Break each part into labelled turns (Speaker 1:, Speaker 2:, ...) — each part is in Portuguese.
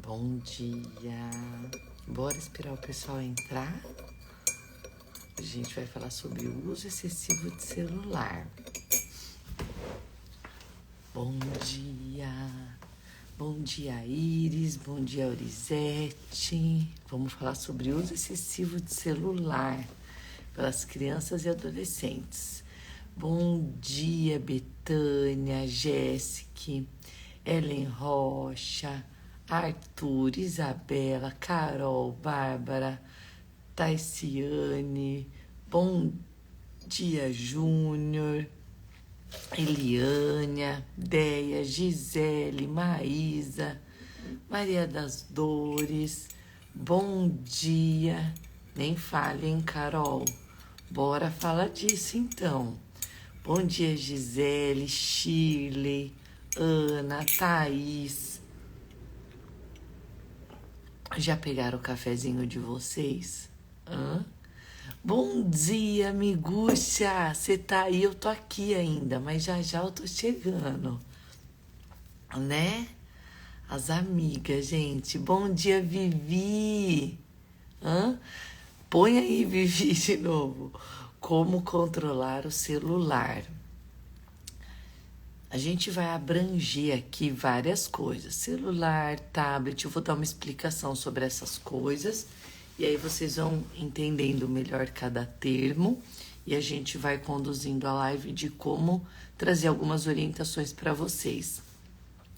Speaker 1: Bom dia. Bora esperar o pessoal entrar? A gente vai falar sobre o uso excessivo de celular. Bom dia. Bom dia, Iris. Bom dia, Aurizete. Vamos falar sobre o uso excessivo de celular pelas crianças e adolescentes. Bom dia, Betânia, Jéssica, Ellen Rocha, Arthur, Isabela, Carol, Bárbara, Taiciane, bom dia, Júnior, Eliânia, Deia, Gisele, Maísa, Maria das Dores, bom dia, nem fale, hein, Carol? Bora falar disso, então. Bom dia, Gisele, Shirley, Ana, Thaís. Já pegaram o cafezinho de vocês? Bom dia, amigucha! Você tá aí? Eu tô aqui ainda, mas já eu tô chegando. Né? As amigas, gente. Bom dia, Vivi! Põe aí, Vivi, de novo. Como controlar o celular. A gente vai abranger aqui várias coisas. Celular, tablet, eu vou dar uma explicação sobre essas coisas. E aí vocês vão entendendo melhor cada termo. E a gente vai conduzindo a live de como trazer algumas orientações para vocês.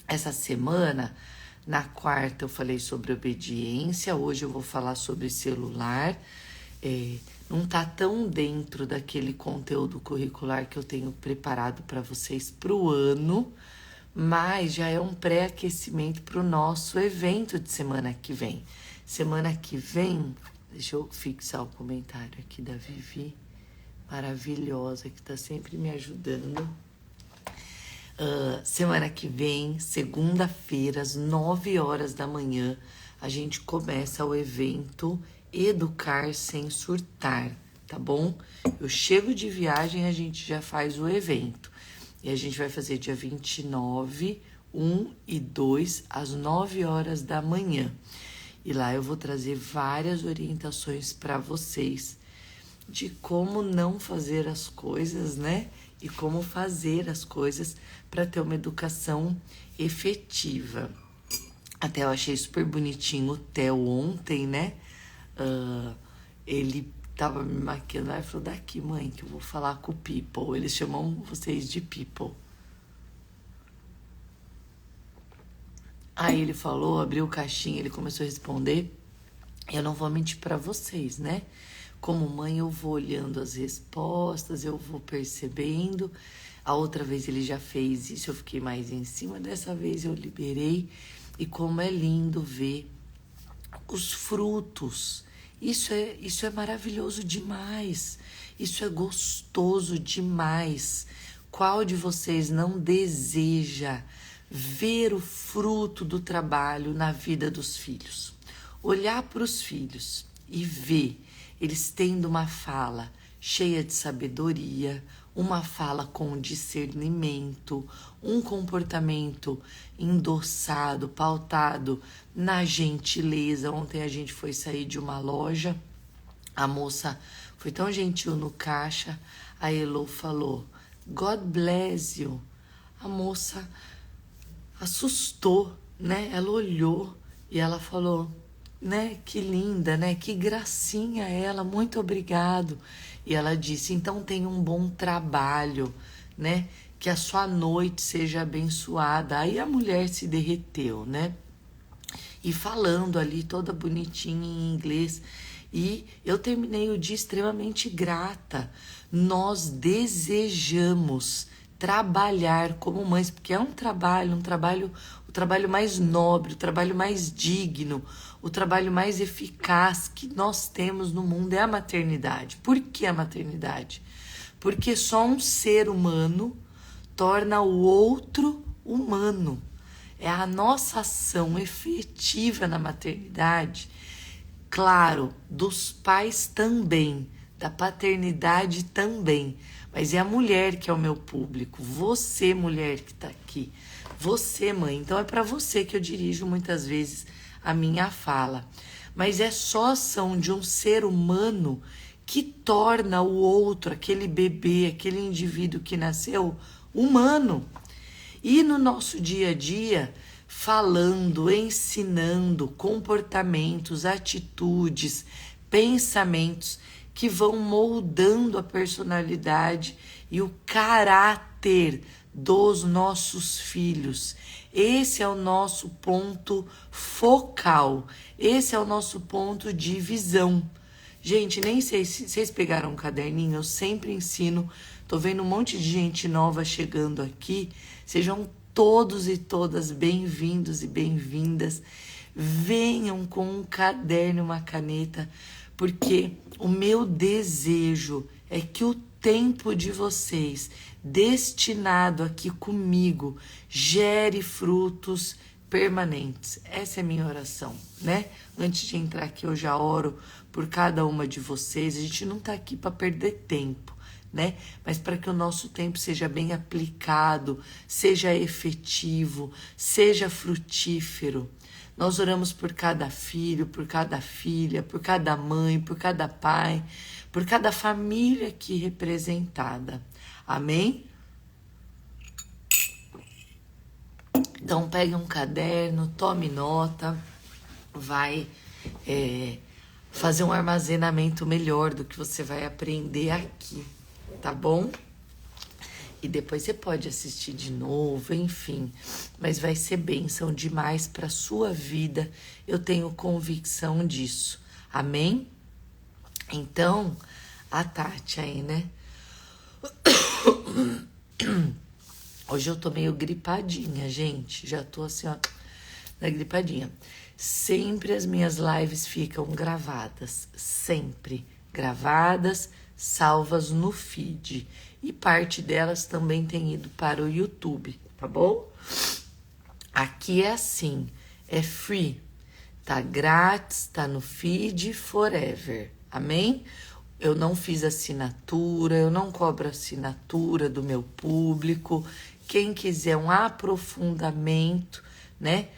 Speaker 1: Essa semana, na quarta, eu falei sobre obediência. Hoje eu vou falar sobre celular. Não tá tão dentro daquele conteúdo curricular que eu tenho preparado para vocês para o ano, mas já é um pré-aquecimento para o nosso evento de semana que vem. Semana que vem, deixa eu fixar o comentário aqui da Vivi, maravilhosa, que tá sempre me ajudando. Semana que vem, segunda-feira, às 9 horas da manhã, a gente começa o evento Educar Sem Surtar, tá bom? Eu chego de viagem, a gente já faz o evento. E a gente vai fazer dia 29, 1 e 2, às 9 horas da manhã. E lá eu vou trazer várias orientações para vocês de como não fazer as coisas, né? E como fazer as coisas para ter uma educação efetiva. Até eu achei super bonitinho o Theo ontem, né? Ele tava me maquiando e falou: daqui, mãe, que eu vou falar com o people. Eles chamam vocês de people. Aí ele falou, abriu o caixinha, ele começou a responder. Eu não vou mentir para vocês, né? Como mãe, eu vou olhando as respostas, eu vou percebendo. A outra vez ele já fez isso, eu fiquei mais em cima. Dessa vez eu liberei. E como é lindo ver os frutos. Isso é maravilhoso demais. Isso é gostoso demais. Qual de vocês não deseja ver o fruto do trabalho na vida dos filhos? Olhar para os filhos e ver eles tendo uma fala cheia de sabedoria, uma fala com discernimento, um comportamento endossado, pautado na gentileza. Ontem a gente foi sair de uma loja, a moça foi tão gentil no caixa, a Elo falou, God bless you. A moça assustou, né? Ela olhou e ela falou, né? Que linda, né? Que gracinha ela, muito obrigado. E ela disse, então tenha um bom trabalho, né? Que a sua noite seja abençoada. Aí a mulher se derreteu, né? E falando ali toda bonitinha em inglês. E eu terminei o dia extremamente grata. Nós desejamos trabalhar como mães, porque é um trabalho, o trabalho mais nobre, o trabalho mais digno, o trabalho mais eficaz que nós temos no mundo é a maternidade. Por que a maternidade? Porque só um ser humano torna o outro humano. É a nossa ação efetiva na maternidade, claro, dos pais também, da paternidade também, mas é a mulher que é o meu público, você mulher que está aqui, você mãe, então é para você que eu dirijo muitas vezes a minha fala. Mas é só ação de um ser humano que torna o outro, aquele bebê, aquele indivíduo que nasceu, humano. E no nosso dia a dia, falando, ensinando comportamentos, atitudes, pensamentos que vão moldando a personalidade e o caráter dos nossos filhos. Esse é o nosso ponto focal, esse é o nosso ponto de visão. Gente, nem sei se vocês pegaram um caderninho, eu sempre ensino. Tô vendo um monte de gente nova chegando aqui. Sejam todos e todas bem-vindos e bem-vindas. Venham com um caderno e uma caneta, porque o meu desejo é que o tempo de vocês destinado aqui comigo gere frutos permanentes. Essa é a minha oração, né? Antes de entrar aqui, eu já oro por cada uma de vocês. A gente não tá aqui para perder tempo, né? Mas para que o nosso tempo seja bem aplicado, seja efetivo, seja frutífero. Nós oramos por cada filho, por cada filha, por cada mãe, por cada pai, por cada família aqui representada. Amém? Então pegue um caderno, tome nota, vai fazer um armazenamento melhor do que você vai aprender aqui, tá bom? E depois você pode assistir de novo, enfim. Mas vai ser bênção demais para a sua vida. Eu tenho convicção disso. Amém? Então, a Tati aí, né? Hoje eu tô meio gripadinha, gente. Já tô assim, ó, na gripadinha. Sempre as minhas lives ficam gravadas. Sempre gravadas, salvas no feed. E parte delas também tem ido para o YouTube, tá bom? Aqui é assim, é free, tá grátis, tá no feed forever, amém? Eu não fiz assinatura, eu não cobro assinatura do meu público. Quem quiser um aprofundamento, né?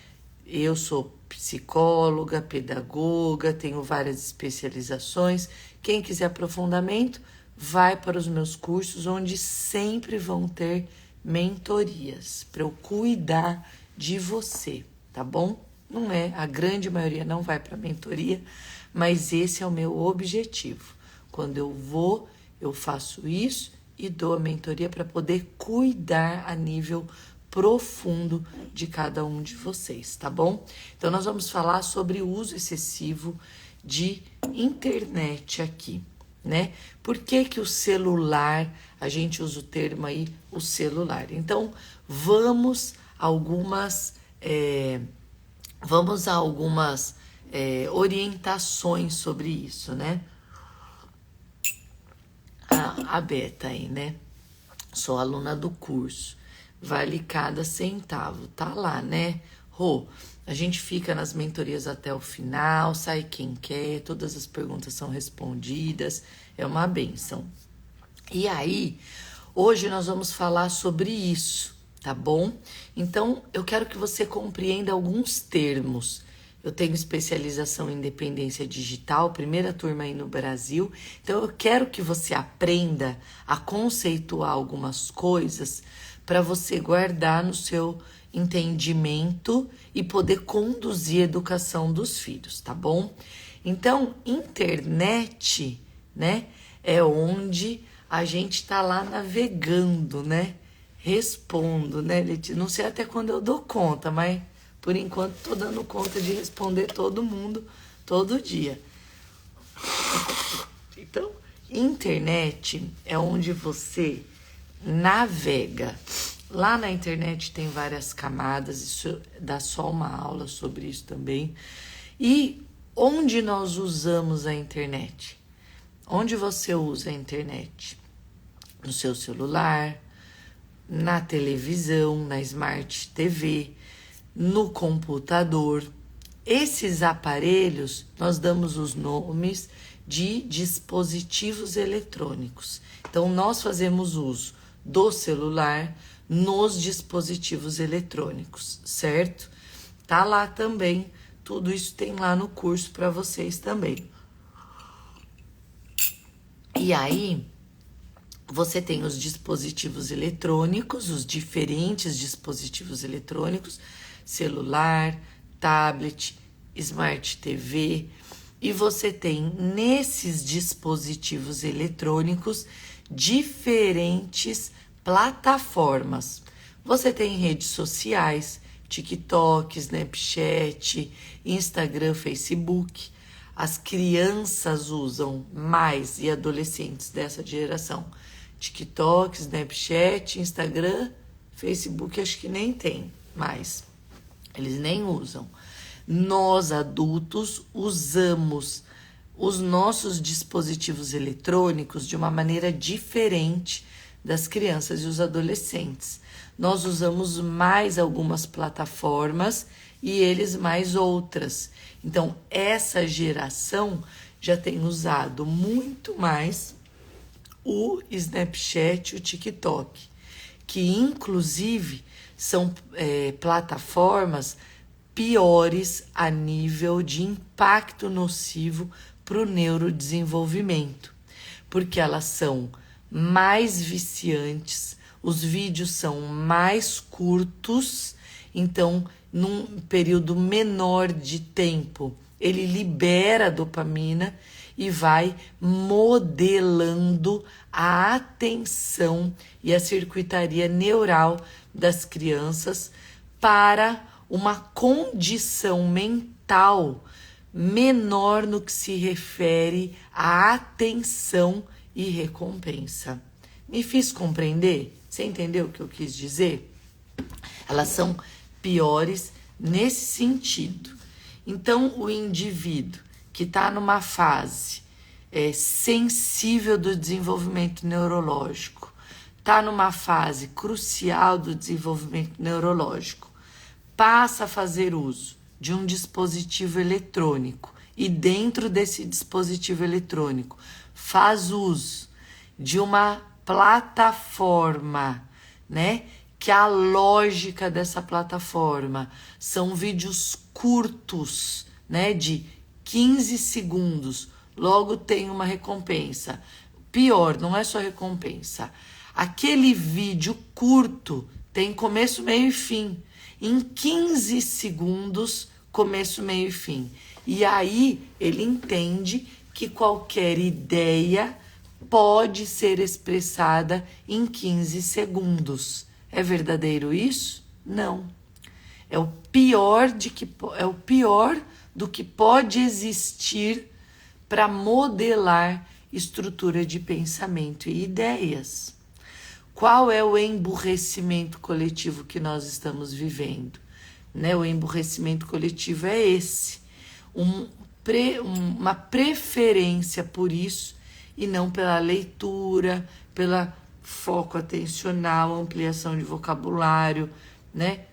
Speaker 1: Eu sou psicóloga, pedagoga, tenho várias especializações. Quem quiser aprofundamento, vai para os meus cursos, onde sempre vão ter mentorias para eu cuidar de você, tá bom? Não é, a grande maioria não vai para mentoria, mas esse é o meu objetivo. Quando eu vou, eu faço isso e dou a mentoria para poder cuidar a nível profundo de cada um de vocês, tá bom? Então nós vamos falar sobre o uso excessivo de internet aqui, né? Por que o celular, a gente usa o termo aí, o celular? Então, vamos a algumas orientações sobre isso, né? A Beta aí, né? Sou aluna do curso, vale cada centavo, tá lá, né? Rô, a gente fica nas mentorias até o final, sai quem quer, todas as perguntas são respondidas, é uma bênção. E aí, hoje nós vamos falar sobre isso, tá bom? Então, eu quero que você compreenda alguns termos. Eu tenho especialização em dependência digital, primeira turma aí no Brasil. Então, eu quero que você aprenda a conceituar algumas coisas para você guardar no seu entendimento e poder conduzir a educação dos filhos, tá bom? Então, internet, né, é onde a gente tá lá navegando, né? Respondo, né, Letícia? Não sei até quando eu dou conta, mas por enquanto tô dando conta de responder todo mundo, todo dia. Então, internet é onde você navega. Lá na internet tem várias camadas, isso dá só uma aula sobre isso também. E onde nós usamos a internet? Onde você usa a internet? No seu celular, na televisão, na Smart TV, no computador. Esses aparelhos, nós damos os nomes de dispositivos eletrônicos. Então, nós fazemos uso do celular nos dispositivos eletrônicos, certo? Tá lá também Tudo isso tem lá no curso para vocês também. E aí, você tem os dispositivos eletrônicos, os diferentes dispositivos eletrônicos, celular, tablet, Smart TV, e você tem nesses dispositivos eletrônicos diferentes plataformas. Você tem redes sociais, TikTok, Snapchat, Instagram, Facebook. As crianças usam mais, e adolescentes dessa geração, TikTok, Snapchat, Instagram, Facebook, acho que nem tem mais. Eles nem usam. Nós, adultos, usamos os nossos dispositivos eletrônicos de uma maneira diferente das crianças e os adolescentes. Nós usamos mais algumas plataformas e eles mais outras. Então, essa geração já tem usado muito mais o Snapchat e o TikTok, que inclusive são plataformas piores a nível de impacto nocivo para o neurodesenvolvimento, porque elas são mais viciantes, os vídeos são mais curtos, então num período menor de tempo ele libera a dopamina e vai modelando a atenção e a circuitaria neural das crianças para uma condição mental menor no que se refere à atenção e recompensa. Me fiz compreender? Você entendeu o que eu quis dizer? Elas são piores nesse sentido. Então, o indivíduo que está numa fase sensível do desenvolvimento neurológico, está numa fase crucial do desenvolvimento neurológico, passa a fazer uso de um dispositivo eletrônico e dentro desse dispositivo eletrônico faz uso de uma plataforma, né? Que a lógica dessa plataforma são vídeos curtos, né? De 15 segundos, logo tem uma recompensa. Pior, não é só recompensa. Aquele vídeo curto tem começo, meio e fim. Em 15 segundos, começo, meio e fim. E aí ele entende que qualquer ideia pode ser expressada em 15 segundos. É verdadeiro isso? Não. É o pior do que pode existir para modelar estrutura de pensamento e ideias. Qual é o emburrecimento coletivo que nós estamos vivendo? Né? O emburrecimento coletivo é esse. Uma preferência por isso e não pela leitura, pela foco atencional, ampliação de vocabulário, né?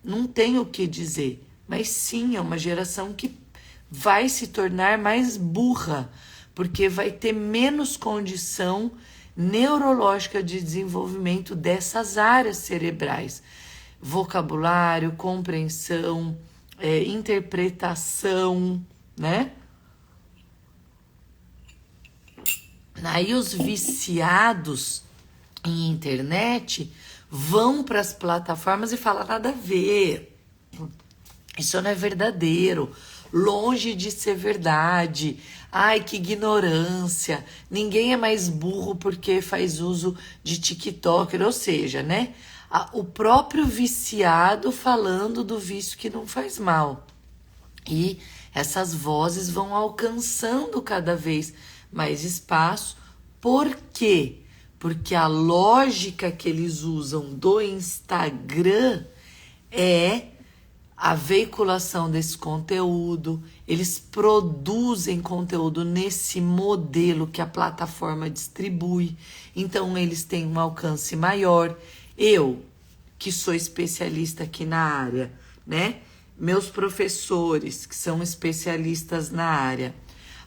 Speaker 1: Não tem o que dizer, mas sim, é uma geração que vai se tornar mais burra, porque vai ter menos condição neurológica de desenvolvimento dessas áreas cerebrais. Vocabulário, compreensão, interpretação, né? Aí os viciados em internet vão para as plataformas e falam nada a ver. Isso não é verdadeiro. Longe de ser verdade. Ai, que ignorância. Ninguém é mais burro porque faz uso de TikTok. Ou seja, né? O próprio viciado falando do vício que não faz mal. E essas vozes vão alcançando cada vez mais espaço. Por quê? Porque a lógica que eles usam do Instagram é a veiculação desse conteúdo. Eles produzem conteúdo nesse modelo que a plataforma distribui. Então, eles têm um alcance maior. Eu, que sou especialista aqui na área, né? Meus professores, que são especialistas na área,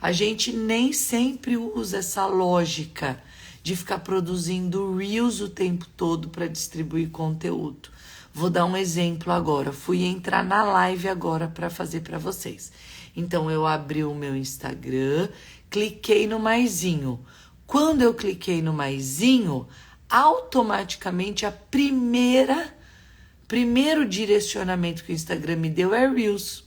Speaker 1: a gente nem sempre usa essa lógica de ficar produzindo reels o tempo todo para distribuir conteúdo. Vou dar um exemplo agora. Fui entrar na live agora para fazer para vocês. Então, eu abri o meu Instagram, cliquei no maisinho. Quando eu cliquei no maisinho, automaticamente primeiro direcionamento que o Instagram me deu é Reels.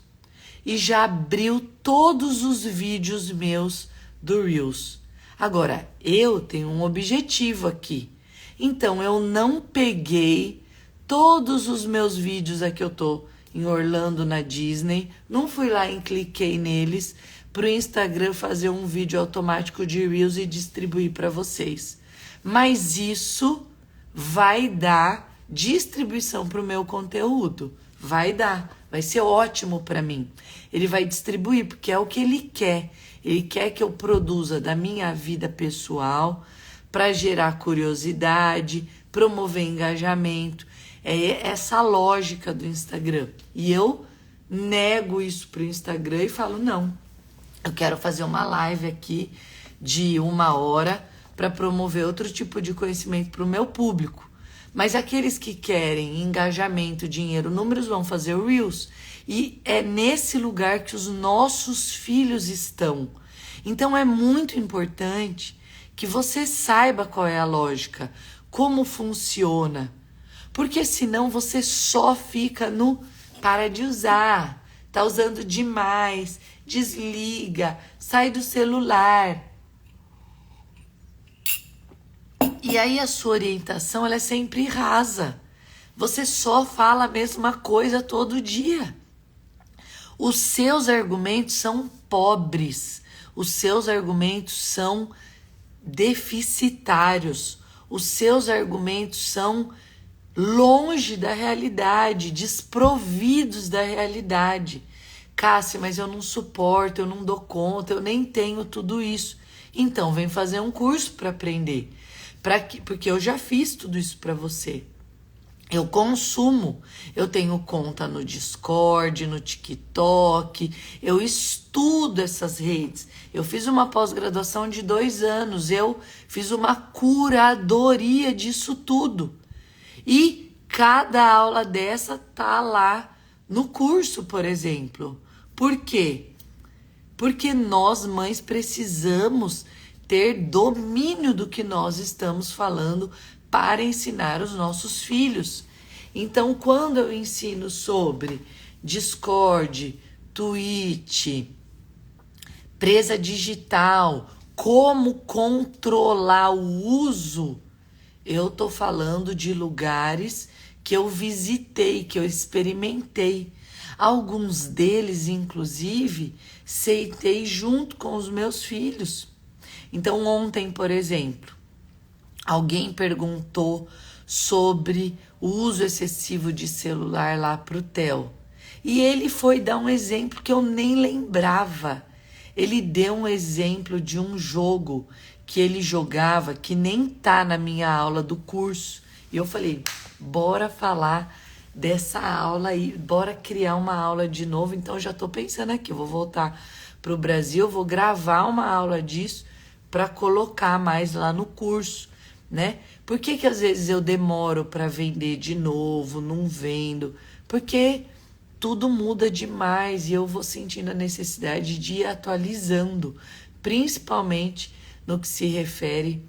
Speaker 1: E já abriu todos os vídeos meus do Reels. Agora, eu tenho um objetivo aqui. Então, eu não peguei todos os meus vídeos aqui, eu tô em Orlando, na Disney, não fui lá e cliquei neles para o Instagram fazer um vídeo automático de Reels e distribuir para vocês. Mas isso vai dar distribuição para o meu conteúdo. Vai dar, vai ser ótimo para mim. Ele vai distribuir porque é o que ele quer. Ele quer que eu produza da minha vida pessoal para gerar curiosidade, promover engajamento. É essa a lógica do Instagram. E eu nego isso pro Instagram e falo, não, eu quero fazer uma live aqui de 1 hora para promover outro tipo de conhecimento para o meu público. Mas aqueles que querem engajamento, dinheiro, números, vão fazer o Reels. E é nesse lugar que os nossos filhos estão. Então é muito importante que você saiba qual é a lógica, como funciona. Porque senão você só fica no para de usar, tá usando demais, desliga, sai do celular. E aí a sua orientação ela é sempre rasa. Você só fala a mesma coisa todo dia. Os seus argumentos são pobres. Os seus argumentos são deficitários. Os seus argumentos são longe da realidade, desprovidos da realidade. Cássia, mas eu não suporto, eu não dou conta, eu nem tenho tudo isso. Então, vem fazer um curso para aprender. Porque eu já fiz tudo isso para você. Eu consumo, eu tenho conta no Discord, no TikTok, eu estudo essas redes. Eu fiz uma pós-graduação de 2 anos, eu fiz uma curadoria disso tudo. E cada aula dessa tá lá no curso, por exemplo. Por quê? Porque nós, mães, precisamos ter domínio do que nós estamos falando para ensinar os nossos filhos. Então, quando eu ensino sobre Discord, Twitch, presa digital, como controlar o uso, eu tô falando de lugares que eu visitei, que eu experimentei. Alguns deles, inclusive, sentei junto com os meus filhos. Então, ontem, por exemplo, alguém perguntou sobre o uso excessivo de celular lá pro Theo. E ele foi dar um exemplo que eu nem lembrava. Ele deu um exemplo de um jogo que ele jogava, que nem tá na minha aula do curso. E eu falei, bora falar dessa aula aí, bora criar uma aula de novo. Então, eu já tô pensando aqui, eu vou voltar pro Brasil, vou gravar uma aula disso para colocar mais lá no curso, né? Por que às vezes eu demoro para vender de novo, não vendo? Porque tudo muda demais e eu vou sentindo a necessidade de ir atualizando, principalmente no que se refere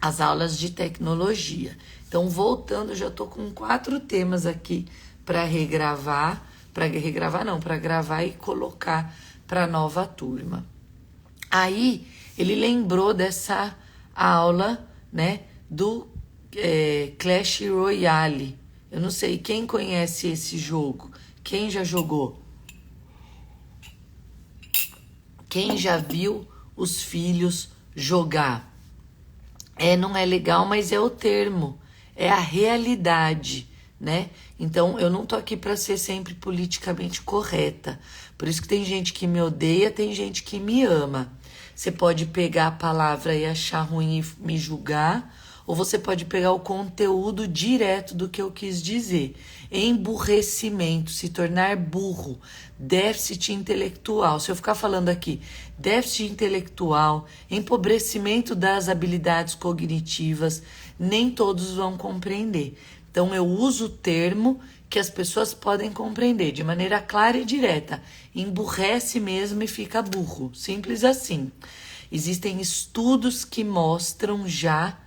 Speaker 1: às aulas de tecnologia. Então, voltando, já estou com 4 temas aqui para para gravar e colocar para a nova turma. Aí, ele lembrou dessa aula, né, do Clash Royale. Eu não sei quem conhece esse jogo, quem já jogou, quem já viu os filhos jogar. Não é legal, mas é o termo, é a realidade, né? Então, eu não tô aqui para ser sempre politicamente correta. Por isso que tem gente que me odeia, tem gente que me ama. Você pode pegar a palavra e achar ruim e me julgar, ou você pode pegar o conteúdo direto do que eu quis dizer. Emburrecimento, se tornar burro, déficit intelectual. Se eu ficar falando aqui, déficit intelectual, empobrecimento das habilidades cognitivas, nem todos vão compreender. Então eu uso o termo que as pessoas podem compreender de maneira clara e direta. Emburrece mesmo e fica burro. Simples assim. Existem estudos que mostram já,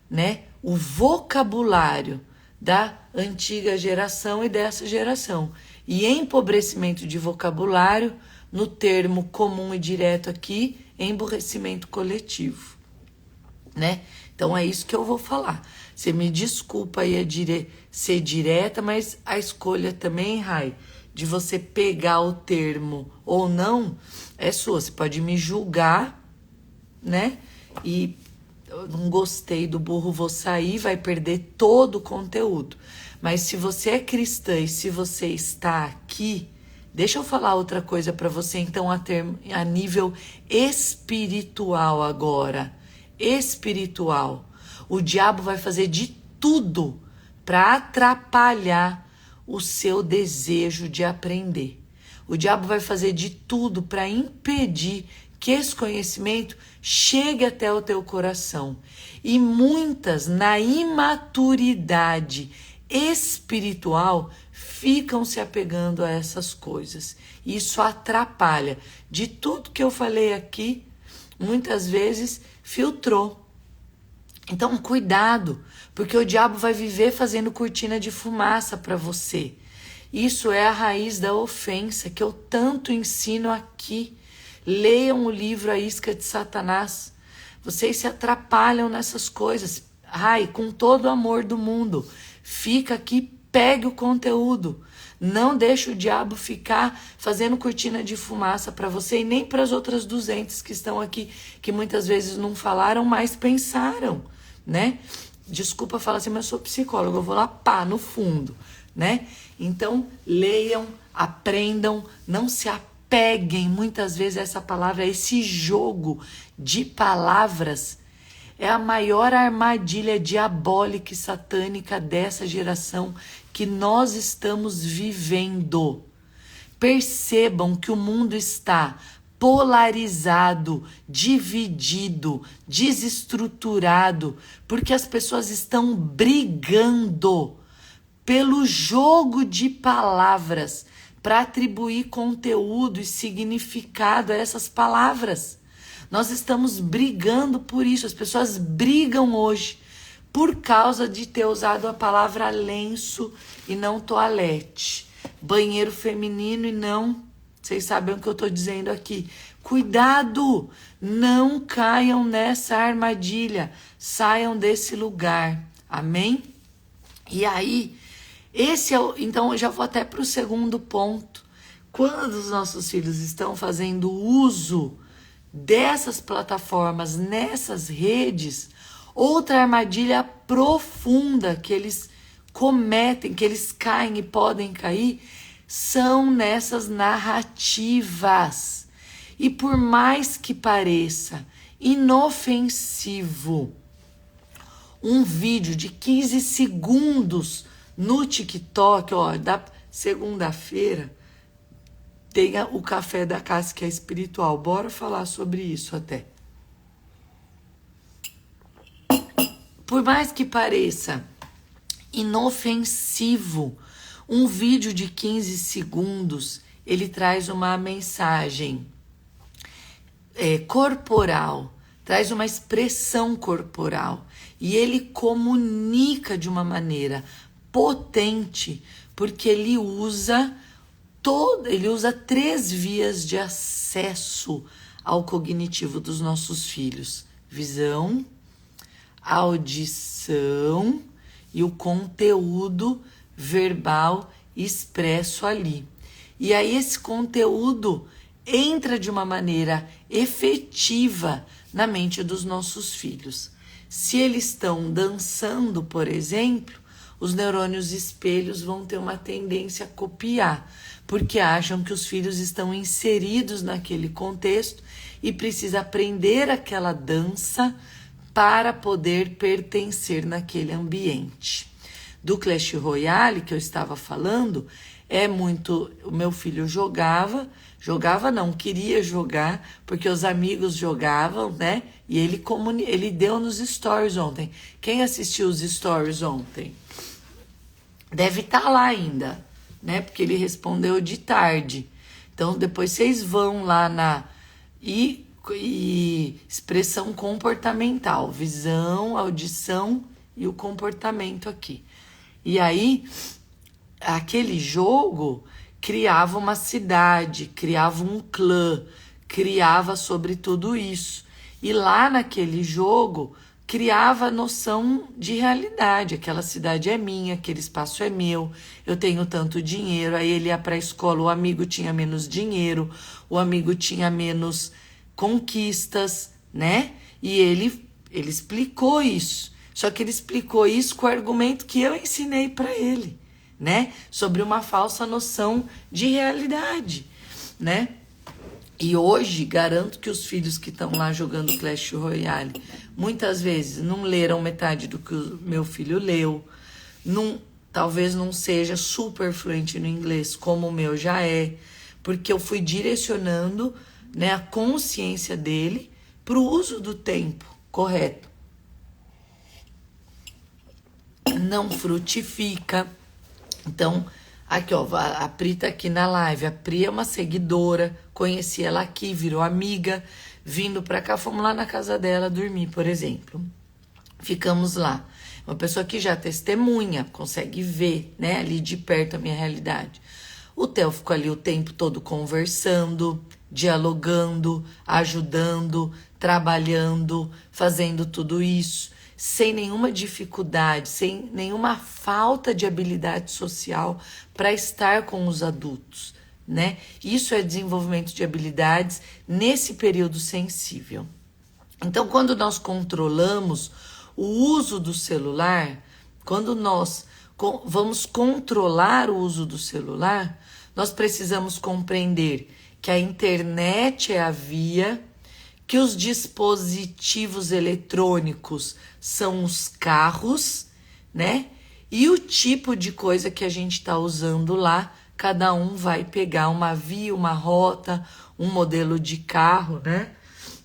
Speaker 1: né, o vocabulário da antiga geração e dessa geração. E empobrecimento de vocabulário, no termo comum e direto aqui, emburrecimento coletivo, né? Então é isso que eu vou falar. Você me desculpa aí ser direta, mas a escolha também, Rai, de você pegar o termo ou não, é sua. Você pode me julgar, né? E eu não gostei do burro, vou sair, vai perder todo o conteúdo. Mas se você é cristã e se você está aqui, deixa eu falar outra coisa para você, então, a nível espiritual agora. Espiritual. O diabo vai fazer de tudo para atrapalhar o seu desejo de aprender. O diabo vai fazer de tudo para impedir que esse conhecimento chegue até o teu coração. E muitas, na imaturidade espiritual, ficam se apegando a essas coisas. Isso atrapalha. De tudo que eu falei aqui, muitas vezes filtrou. Então, cuidado, porque o diabo vai viver fazendo cortina de fumaça para você. Isso é a raiz da ofensa que eu tanto ensino aqui. Leiam o livro A Isca de Satanás. Vocês se atrapalham nessas coisas. Ai, com todo o amor do mundo, fica aqui, pegue o conteúdo. Não deixe o diabo ficar fazendo cortina de fumaça para você e nem para as outras 200 que estão aqui, que muitas vezes não falaram, mas pensaram, né? Desculpa falar assim, mas eu sou psicóloga, eu vou lá, pá, no fundo, né? Então, leiam, aprendam, não se apeguem, muitas vezes essa palavra, esse jogo de palavras é a maior armadilha diabólica e satânica dessa geração que nós estamos vivendo. Percebam que o mundo está polarizado, dividido, desestruturado, porque as pessoas estão brigando pelo jogo de palavras para atribuir conteúdo e significado a essas palavras. Nós estamos brigando por isso. As pessoas brigam hoje por causa de ter usado a palavra lenço e não toalete. Banheiro feminino e não... Vocês sabem o que eu estou dizendo aqui. Cuidado! Não caiam nessa armadilha. Saiam desse lugar. Amém? E aí, então eu já vou até para o segundo ponto. Quando os nossos filhos estão fazendo uso dessas plataformas, nessas redes, outra armadilha profunda que eles cometem, que eles caem e podem cair, são nessas narrativas. E por mais que pareça inofensivo, um vídeo de 15 segundos no TikTok, ó, da segunda-feira, tenha o café da casca espiritual. Bora falar sobre isso até. Por mais que pareça inofensivo, um vídeo de 15 segundos, ele traz uma mensagem corporal, traz uma expressão corporal. E ele comunica de uma maneira potente, porque ele usa 3 vias de acesso ao cognitivo dos nossos filhos: visão, audição e o conteúdo verbal expresso ali. E aí esse conteúdo entra de uma maneira efetiva na mente dos nossos filhos. Se eles estão dançando, por exemplo, os neurônios espelhos vão ter uma tendência a copiar, porque acham que os filhos estão inseridos naquele contexto e precisa aprender aquela dança para poder pertencer naquele ambiente. Do Clash Royale que eu estava falando, o meu filho queria jogar, porque os amigos jogavam, né? E ele deu nos stories ontem. Quem assistiu os stories ontem? deve estar lá ainda, né? Porque ele respondeu de tarde. Então, depois vocês vão lá na e expressão comportamental, visão, audição e o comportamento aqui. E aí, aquele jogo criava uma cidade, criava um clã, criava sobre tudo isso. E lá naquele jogo criava a noção de realidade. Aquela cidade é minha, aquele espaço é meu, eu tenho tanto dinheiro. Aí ele ia para a escola, o amigo tinha menos dinheiro, o amigo tinha menos conquistas, né? E ele explicou isso. Só que ele explicou isso com o argumento que eu ensinei para ele, né? Sobre uma falsa noção de realidade, né? E hoje, garanto que os filhos que estão lá jogando Clash Royale, muitas vezes não leram metade do que o meu filho leu, talvez não seja super fluente no inglês, como o meu já é, porque eu fui direcionando, né, a consciência dele para o uso do tempo correto. Não frutifica. Então, aqui ó, a Pri tá aqui na live. A Pri é uma seguidora, conheci ela aqui, virou amiga, vindo pra cá, fomos lá na casa dela dormir, por exemplo. Ficamos lá. Uma pessoa que já testemunha, consegue ver, né, ali de perto a minha realidade. O Theo ficou ali o tempo todo conversando, dialogando, ajudando, trabalhando, fazendo tudo isso, sem nenhuma dificuldade, sem nenhuma falta de habilidade social para estar com os adultos, né? Isso é desenvolvimento de habilidades nesse período sensível. Então, quando nós controlamos o uso do celular, quando nós vamos controlar o uso do celular, nós precisamos compreender que a internet é a via, que os dispositivos eletrônicos são os carros, né? E o tipo de coisa que a gente está usando lá, cada um vai pegar uma via, uma rota, um modelo de carro, né?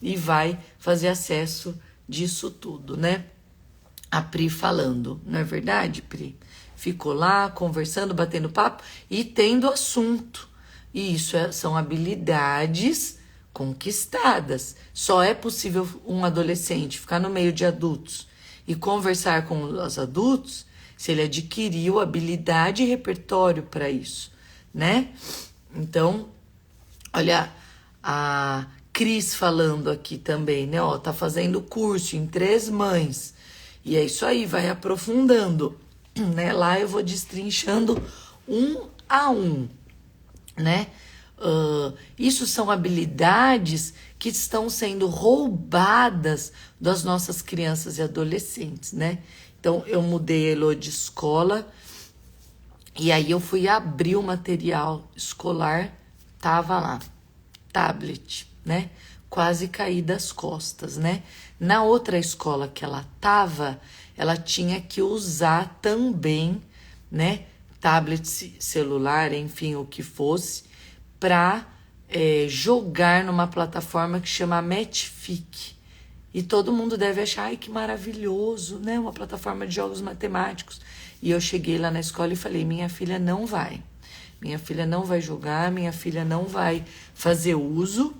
Speaker 1: E vai fazer acesso disso tudo, né? A Pri falando, não é verdade, Pri? Ficou lá conversando, batendo papo e tendo assunto. E isso são habilidades conquistadas. Só é possível um adolescente ficar no meio de adultos e conversar com os adultos se ele adquiriu habilidade e repertório para isso, né? Então, olha a Cris falando aqui também, né? Ó, tá fazendo curso em 3 mães. E é isso aí, vai aprofundando, né? Lá eu vou destrinchando um a um, né? Isso são habilidades que estão sendo roubadas das nossas crianças e adolescentes, né? Então, eu mudei a Elô de escola e aí eu fui abrir o material escolar, tava lá, tablet, né? Quase caí das costas, né? Na outra escola que ela tava, ela tinha que usar também, né? Tablet, celular, enfim, o que fosse, para jogar numa plataforma que chama Matchfic. E todo mundo deve achar, ai, que maravilhoso, né? Uma plataforma de jogos matemáticos. E eu cheguei lá na escola e falei, minha filha não vai. Minha filha não vai jogar, minha filha não vai fazer uso.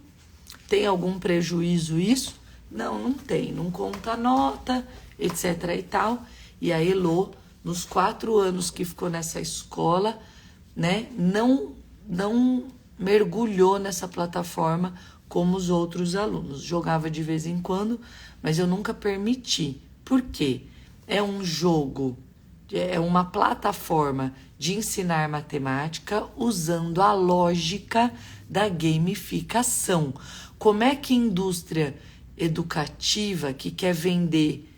Speaker 1: Tem algum prejuízo isso? Não, não tem. Não conta nota, etc e tal. E a Elô, nos 4 anos que ficou nessa escola, né, não mergulhou nessa plataforma como os outros alunos. Jogava de vez em quando, mas eu nunca permiti. Por quê? É um jogo, é uma plataforma de ensinar matemática usando a lógica da gamificação. Como é que a indústria educativa que quer vender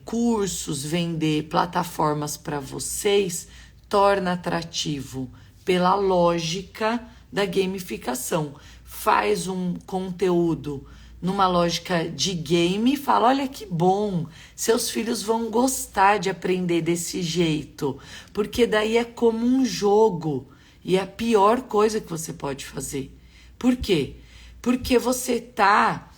Speaker 1: cursos, vender plataformas para vocês, torna atrativo pela lógica da gamificação. Faz um conteúdo numa lógica de game e fala, olha que bom, seus filhos vão gostar de aprender desse jeito, porque daí é como um jogo e é a pior coisa que você pode fazer. Por quê? Porque você tá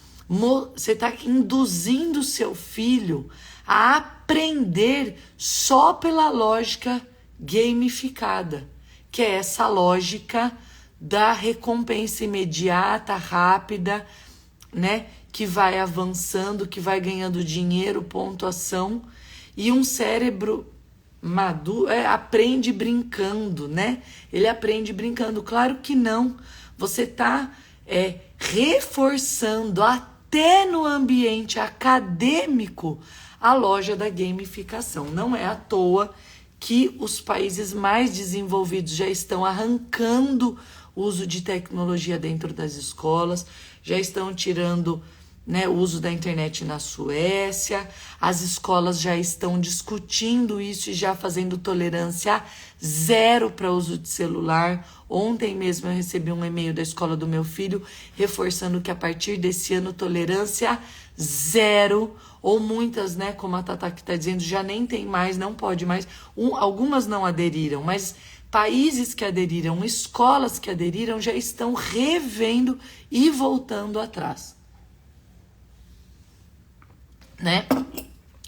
Speaker 1: induzindo seu filho a aprender só pela lógica gamificada, que é essa lógica da recompensa imediata, rápida, né? Que vai avançando, que vai ganhando dinheiro, pontuação, e um cérebro maduro aprende brincando, né? Ele aprende brincando. Claro que não. Você está reforçando até no ambiente acadêmico a loja da gamificação. Não é à toa que os países mais desenvolvidos já estão arrancando o uso de tecnologia dentro das escolas, já estão tirando, né, o uso da internet na Suécia, as escolas já estão discutindo isso e já fazendo tolerância zero para uso de celular. Ontem mesmo eu recebi um e-mail da escola do meu filho reforçando que a partir desse ano tolerância zero, ou muitas, né, como a Tata que está dizendo, já nem tem mais, não pode mais. Algumas não aderiram, mas países que aderiram, escolas que aderiram já estão revendo e voltando atrás. Né?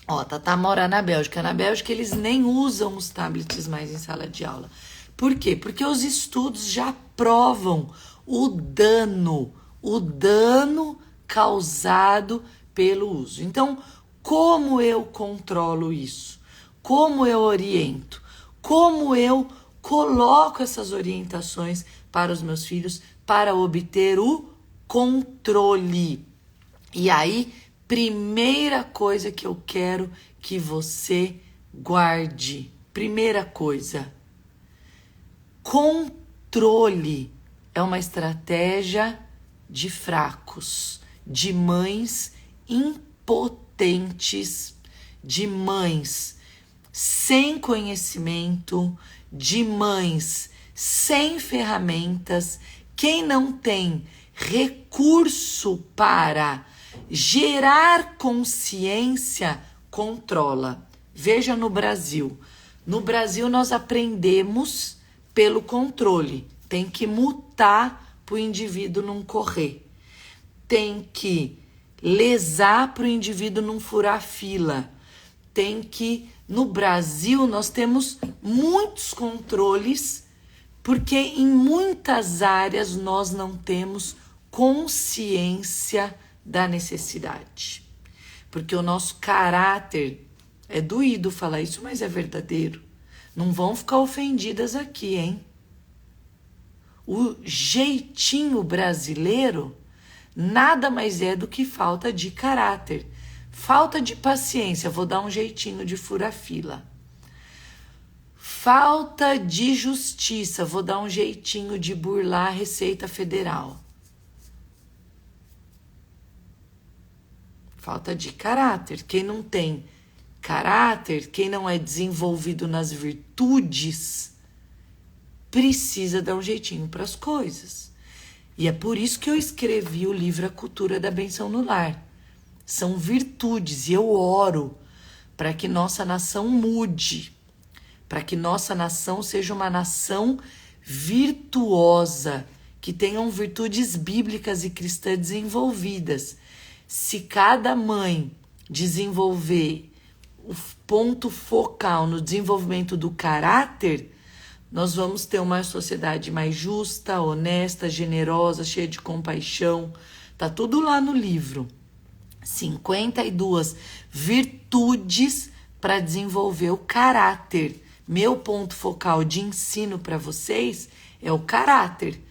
Speaker 1: Ó, Tata mora na Bélgica. Na Bélgica eles nem usam os tablets mais em sala de aula. Por quê? Porque os estudos já provam o dano causado pelo uso. Então, como eu controlo isso? Como eu oriento? Como eu coloco essas orientações para os meus filhos para obter o controle? E aí, primeira coisa que eu quero que você guarde. Primeira coisa. Controle é uma estratégia de fracos, de mães impotentes, de mães sem conhecimento, de mães sem ferramentas. Quem não tem recurso para gerar consciência, controla. Veja no Brasil. No Brasil nós aprendemos pelo controle. Tem que mutar para o indivíduo não correr. Tem que lesar para o indivíduo não furar fila. Tem que... No Brasil nós temos muitos controles porque em muitas áreas nós não temos consciência da necessidade. Porque o nosso caráter, é doído falar isso, mas é verdadeiro. Não vão ficar ofendidas aqui, hein? O jeitinho brasileiro nada mais é do que falta de caráter. Falta de paciência, vou dar um jeitinho de furar fila. Falta de justiça, vou dar um jeitinho de burlar a Receita Federal. Falta de caráter. Quem não tem caráter, quem não é desenvolvido nas virtudes, precisa dar um jeitinho para as coisas. E é por isso que eu escrevi o livro A Cultura da Benção no Lar. São virtudes e eu oro para que nossa nação mude, para que nossa nação seja uma nação virtuosa, que tenham virtudes bíblicas e cristãs desenvolvidas. Se cada mãe desenvolver o ponto focal no desenvolvimento do caráter, nós vamos ter uma sociedade mais justa, honesta, generosa, cheia de compaixão. Tá tudo lá no livro. 52 virtudes para desenvolver o caráter. Meu ponto focal de ensino para vocês é o caráter.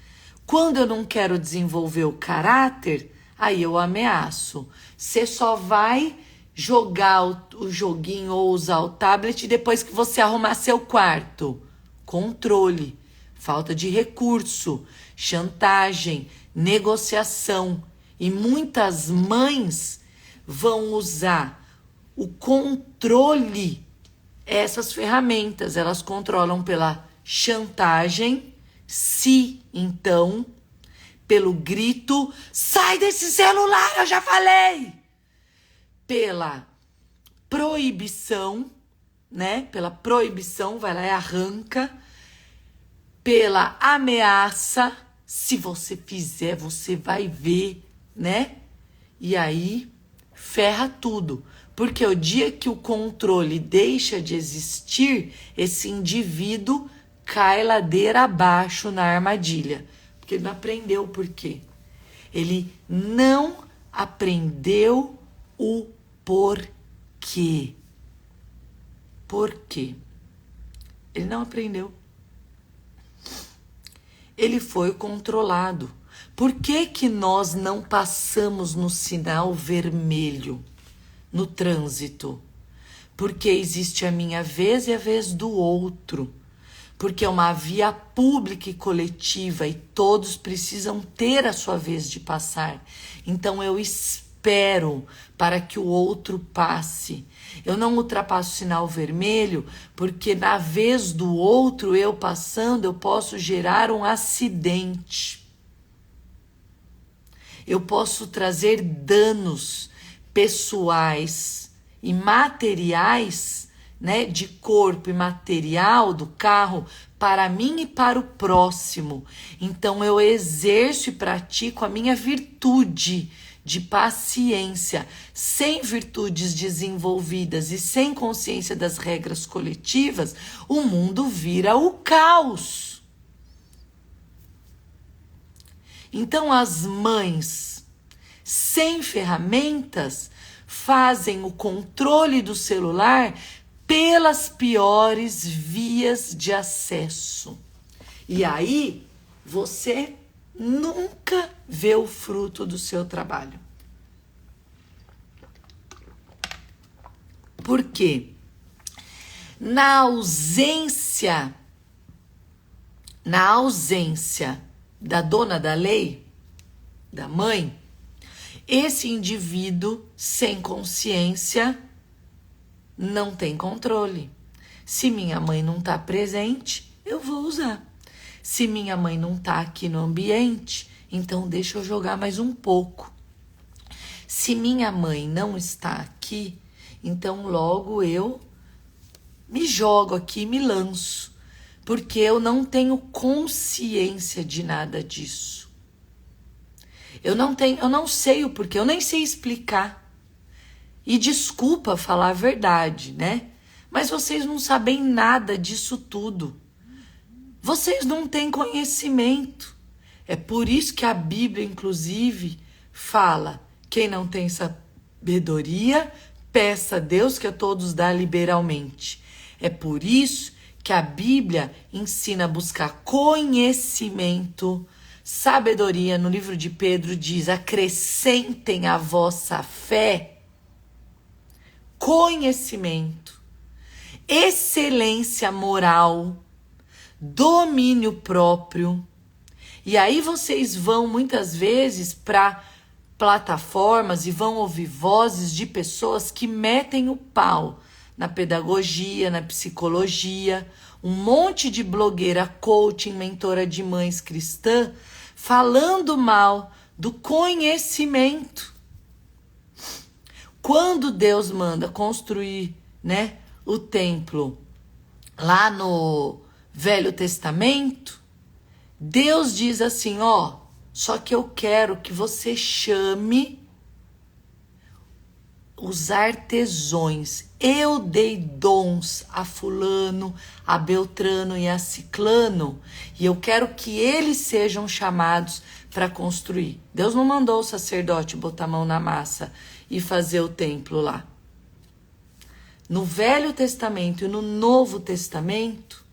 Speaker 1: Quando eu não quero desenvolver o caráter, aí eu ameaço. Você só vai jogar o joguinho ou usar o tablet depois que você arrumar seu quarto. Controle, falta de recurso, chantagem, negociação. E muitas mães vão usar o controle, essas ferramentas. Elas controlam pela chantagem, se então, pelo grito, sai desse celular, eu já falei! Pela proibição, né? Pela proibição, vai lá e arranca. Pela ameaça, se você fizer, você vai ver, né? E aí, ferra tudo. Porque o dia que o controle deixa de existir, esse indivíduo cai ladeira abaixo na armadilha. Porque ele não aprendeu o porquê. Ele não aprendeu o porquê. Por quê? Ele não aprendeu. Ele foi controlado. Por que que nós não passamos no sinal vermelho, no trânsito? Porque existe a minha vez e a vez do outro. Porque é uma via pública e coletiva e todos precisam ter a sua vez de passar. Então eu espero para que o outro passe. Eu não ultrapasso o sinal vermelho porque na vez do outro eu passando eu posso gerar um acidente. Eu posso trazer danos pessoais e materiais, né, de corpo e material do carro para mim e para o próximo. Então eu exerço e pratico a minha virtude de paciência. Sem virtudes desenvolvidas e sem consciência das regras coletivas, o mundo vira o caos. Então as mães sem ferramentas fazem o controle do celular pelas piores vias de acesso. E aí você nunca vê o fruto do seu trabalho. Por quê? Na ausência da dona da lei, da mãe, esse indivíduo sem consciência não tem controle. Se minha mãe não está presente, eu vou usar. Se minha mãe não está aqui no ambiente, então deixa eu jogar mais um pouco. Se minha mãe não está aqui, então logo eu me jogo aqui, me lanço, porque eu não tenho consciência de nada disso. Eu não sei o porquê, eu nem sei explicar. E desculpa falar a verdade, né? Mas vocês não sabem nada disso tudo. Vocês não têm conhecimento. É por isso que a Bíblia, inclusive, fala: quem não tem sabedoria, peça a Deus que a todos dá liberalmente. É por isso que a Bíblia ensina a buscar conhecimento, sabedoria. No livro de Pedro diz: acrescentem à vossa fé conhecimento, excelência moral, domínio próprio. E aí vocês vão muitas vezes para plataformas e vão ouvir vozes de pessoas que metem o pau na pedagogia, na psicologia, um monte de blogueira, coaching, mentora de mães cristã, falando mal do conhecimento. Quando Deus manda construir, né, o templo lá no Velho Testamento, Deus diz assim, ó, só que eu quero que você chame os artesãos. Eu dei dons a fulano, a Beltrano e a Ciclano, e eu quero que eles sejam chamados para construir. Deus não mandou o sacerdote botar a mão na massa e fazer o templo lá. No Velho Testamento e no Novo Testamento,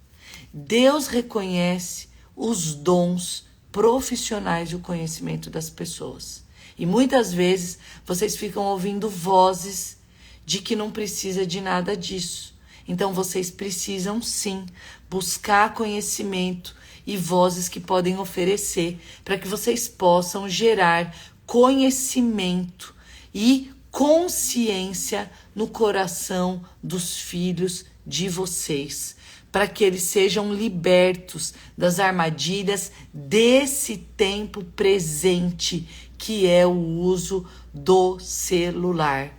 Speaker 1: Deus reconhece os dons profissionais e o conhecimento das pessoas. E muitas vezes vocês ficam ouvindo vozes de que não precisa de nada disso. Então vocês precisam sim buscar conhecimento e vozes que podem oferecer para que vocês possam gerar conhecimento e consciência no coração dos filhos de vocês, para que eles sejam libertos das armadilhas desse tempo presente, que é o uso do celular.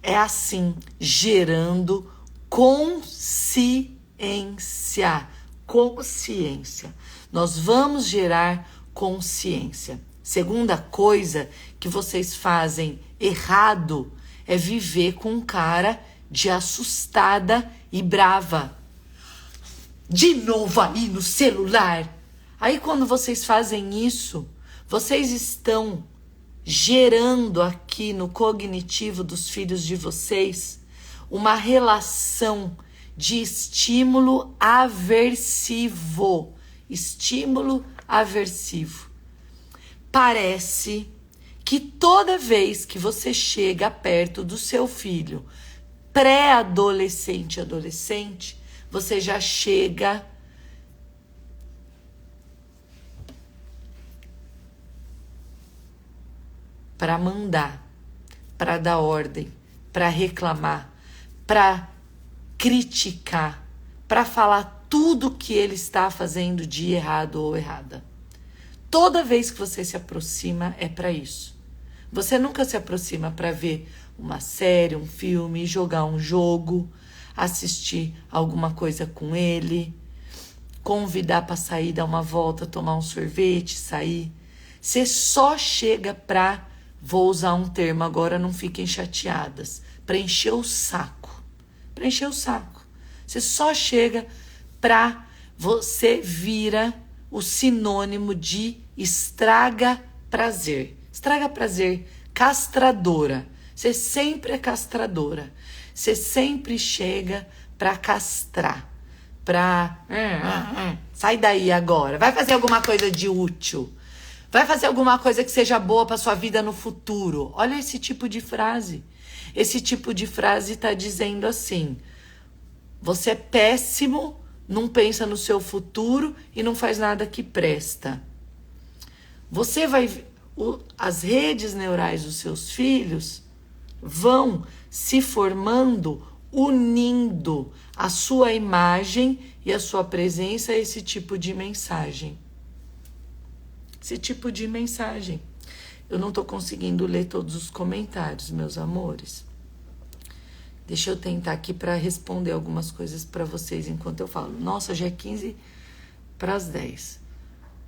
Speaker 1: É assim, gerando consciência. Consciência. Nós vamos gerar consciência. Segunda coisa que vocês fazem errado é viver com um cara de assustada e brava. De novo aí no celular. Aí quando vocês fazem isso, vocês estão gerando aqui no cognitivo dos filhos de vocês uma relação de estímulo aversivo. Estímulo aversivo. Parece que toda vez que você chega perto do seu filho, pré-adolescente, adolescente, você já chega para mandar, para dar ordem, para reclamar, para criticar, para falar tudo que ele está fazendo de errado ou errada. Toda vez que você se aproxima é para isso. Você nunca se aproxima para ver uma série, um filme, jogar um jogo, assistir alguma coisa com ele, convidar para sair, dar uma volta, tomar um sorvete, sair. Você só chega para, vou usar um termo agora, não fiquem chateadas, para encher o saco. Para encher o saco. Você só chega para, você vira o sinônimo de estraga prazer. Estraga prazer, castradora. Você sempre é castradora. Você sempre chega para castrar. Para sai daí agora. Vai fazer alguma coisa de útil. Vai fazer alguma coisa que seja boa para sua vida no futuro. Olha esse tipo de frase. Esse tipo de frase está dizendo assim: você é péssimo, não pensa no seu futuro e não faz nada que presta. Você vai... as redes neurais dos seus filhos vão se formando, unindo a sua imagem e a sua presença a esse tipo de mensagem. Esse tipo de mensagem. Eu não estou conseguindo ler todos os comentários, meus amores. Deixa eu tentar aqui para responder algumas coisas para vocês enquanto eu falo. Nossa, já é 15 para as 10.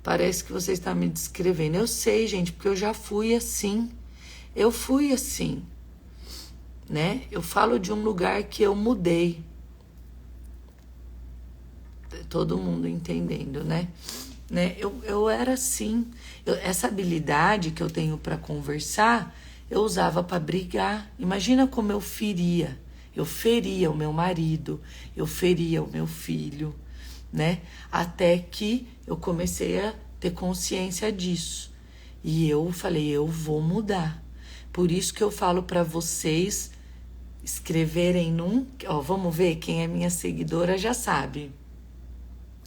Speaker 1: Parece que você está me descrevendo. Eu sei, gente, porque eu já fui assim. Eu fui assim, né? Eu falo de um lugar que eu mudei. Todo mundo entendendo, né? Eu era assim. Essa habilidade que eu tenho para conversar, eu usava para brigar. Imagina como eu feria. Eu feria o meu marido, eu feria o meu filho, né? Até que eu comecei a ter consciência disso. E eu falei, eu vou mudar. Por isso que eu falo para vocês escreverem num... Ó, vamos ver, quem é minha seguidora já sabe.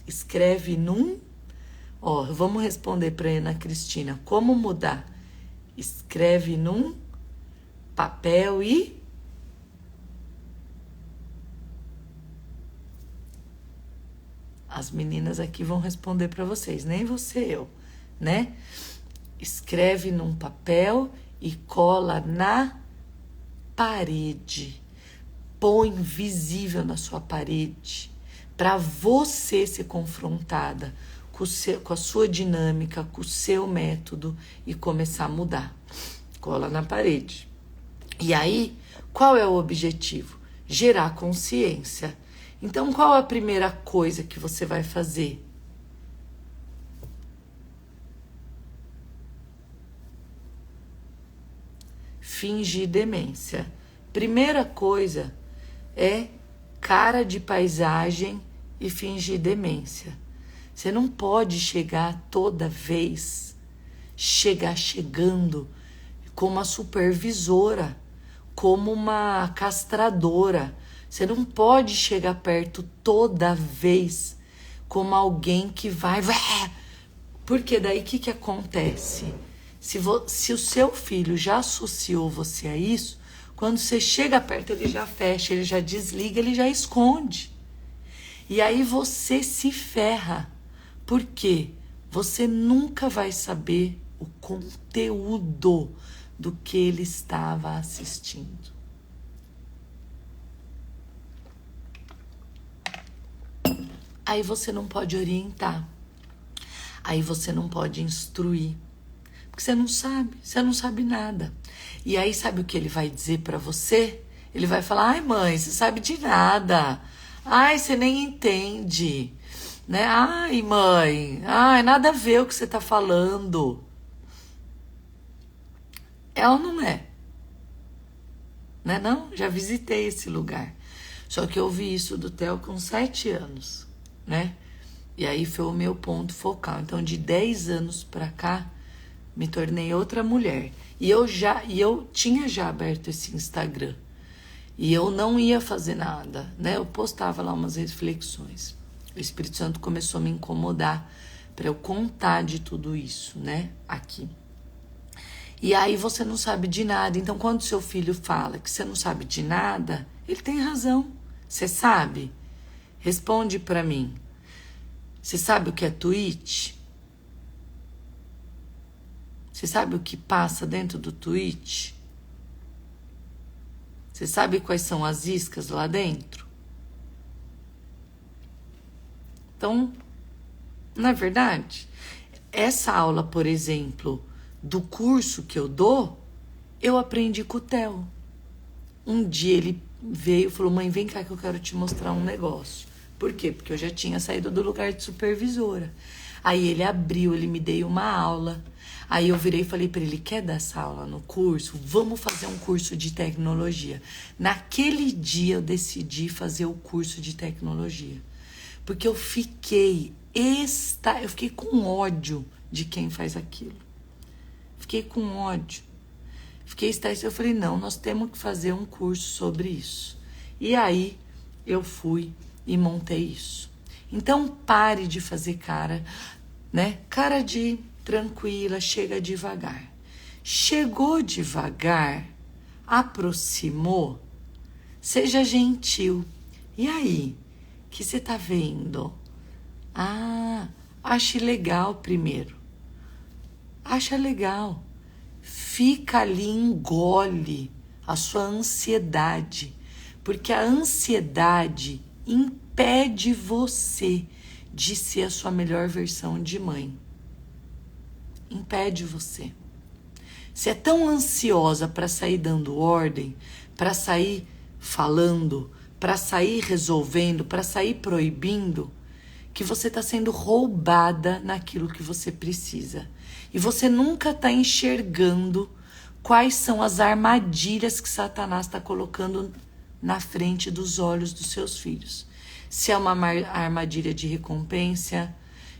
Speaker 1: Escreve num... Ó, vamos responder para Ana Cristina. Como mudar? Escreve num papel e... As meninas aqui vão responder para vocês, nem você, eu, né? Escreve num papel e cola na parede. Põe visível na sua parede para você ser confrontada com a sua dinâmica, com o seu método e começar a mudar. Cola na parede. E aí, qual é o objetivo? Gerar consciência. Então, qual a primeira coisa que você vai fazer? Fingir demência. Primeira coisa é cara de paisagem e fingir demência. Você não pode chegar toda vez, chegando como uma supervisora, como uma castradora. Você não pode chegar perto toda vez como alguém que vai... Porque daí o que acontece? Se o seu filho já associou você a isso, quando você chega perto, ele já fecha, ele já desliga, ele já esconde. E aí você se ferra. Por quê? Você nunca vai saber o conteúdo do que ele estava assistindo. Aí você não pode orientar. Aí você não pode instruir. Porque você não sabe nada. E aí sabe o que ele vai dizer pra você? Ele vai falar, ai mãe, você sabe de nada. Ai, você nem entende. Né? Ai mãe, ai, nada a ver o que você tá falando. É ou não é? Né não? Já visitei esse lugar. Só que eu vi isso do Theo com 7 anos, né? E aí foi o meu ponto focal. Então, de 10 anos pra cá, me tornei outra mulher. E eu tinha já aberto esse Instagram. E eu não ia fazer nada, né? Eu postava lá umas reflexões. O Espírito Santo começou a me incomodar para eu contar de tudo isso, né? Aqui. E aí você não sabe de nada. Então, quando seu filho fala que você não sabe de nada, ele tem razão. Você sabe? Responde para mim. Você sabe o que é Twitch? Você sabe o que passa dentro do Twitch? Você sabe quais são as iscas lá dentro? Então, não é verdade? Essa aula, por exemplo, do curso que eu dou, eu aprendi com o Theo. Um dia ele veio e falou, mãe, vem cá que eu quero te mostrar um negócio. Por quê? Porque eu já tinha saído do lugar de supervisora. Aí ele abriu, ele me deu uma aula. Aí eu virei e falei para ele, quer dar essa aula no curso? Vamos fazer um curso de tecnologia. Naquele dia eu decidi fazer o curso de tecnologia. Porque eu fiquei com ódio de quem faz aquilo. Fiquei com ódio. Fiquei estressada. Eu falei, não, nós temos que fazer um curso sobre isso. E aí eu fui e montei isso. Então pare de fazer cara, né? Cara de tranquila, chega devagar. Chegou devagar, aproximou, seja gentil. E aí, o que você tá vendo? Ah, ache legal primeiro. Acha legal. Fica ali, engole a sua ansiedade, porque a ansiedade impede você de ser a sua melhor versão de mãe. Impede você. Você é tão ansiosa para sair dando ordem, para sair falando, para sair resolvendo, para sair proibindo, que você está sendo roubada naquilo que você precisa. E você nunca está enxergando quais são as armadilhas que Satanás está colocando na frente dos olhos dos seus filhos. Se é uma armadilha de recompensa,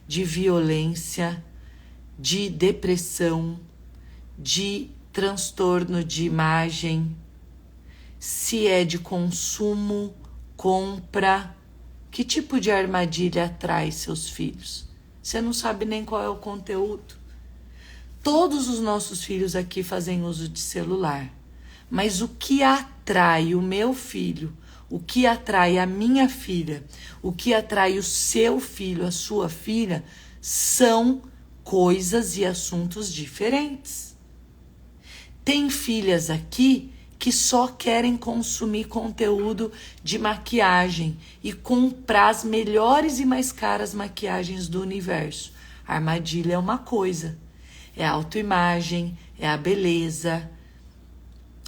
Speaker 1: de violência, de depressão, de transtorno de imagem, se é de consumo, compra, que tipo de armadilha atrai seus filhos? Você não sabe nem qual é o conteúdo. Todos os nossos filhos aqui fazem uso de celular, mas o que atrai o meu filho, o que atrai a minha filha, o que atrai o seu filho, a sua filha, são coisas e assuntos diferentes. Tem filhas aqui que só querem consumir conteúdo de maquiagem e comprar as melhores e mais caras maquiagens do universo. A armadilha é uma coisa, é a autoimagem, é a beleza,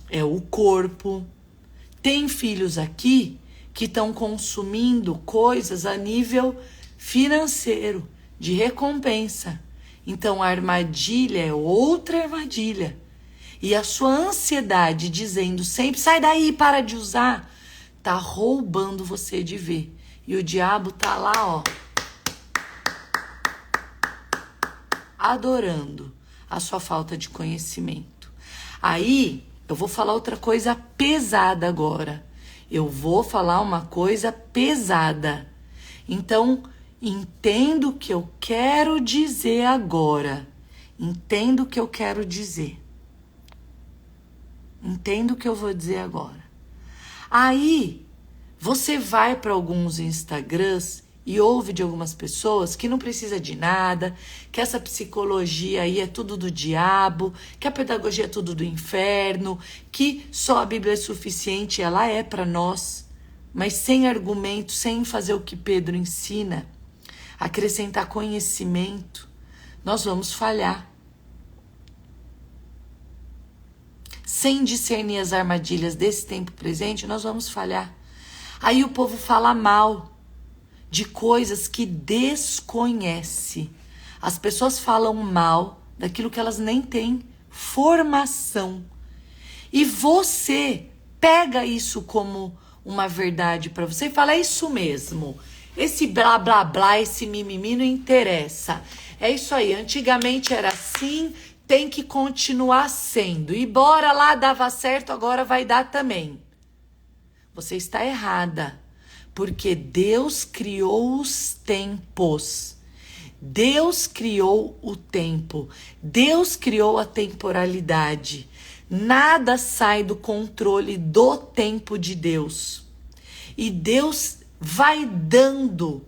Speaker 1: é o corpo. Tem filhos aqui que estão consumindo coisas a nível financeiro, de recompensa. Então a armadilha é outra armadilha. E a sua ansiedade dizendo sempre, sai daí, para de usar, tá roubando você de ver. E o diabo tá lá, ó, adorando a sua falta de conhecimento. Aí, eu vou falar outra coisa pesada agora. Eu vou falar uma coisa pesada. Então, entenda o que eu quero dizer agora. Entenda o que eu quero dizer. Entenda o que eu vou dizer agora. Aí, você vai para alguns Instagrams e ouve de algumas pessoas que não precisa de nada, que essa psicologia aí é tudo do diabo, que a pedagogia é tudo do inferno, que só a Bíblia é suficiente, ela é para nós, mas sem argumento, sem fazer o que Pedro ensina, acrescentar conhecimento, nós vamos falhar. sem discernir as armadilhas desse tempo presente, nós vamos falhar. Aí o povo fala mal de coisas que desconhece. As pessoas falam mal daquilo que elas nem têm formação. E você pega isso como uma verdade para você e fala, é isso mesmo. Esse blá, blá, blá, esse mimimi não interessa. É isso aí, antigamente era assim, tem que continuar sendo. E bora lá, dava certo, agora vai dar também. Você está errada, porque Deus criou os tempos. Deus criou o tempo. Deus criou a temporalidade. Nada sai do controle do tempo de Deus. E Deus vai dando.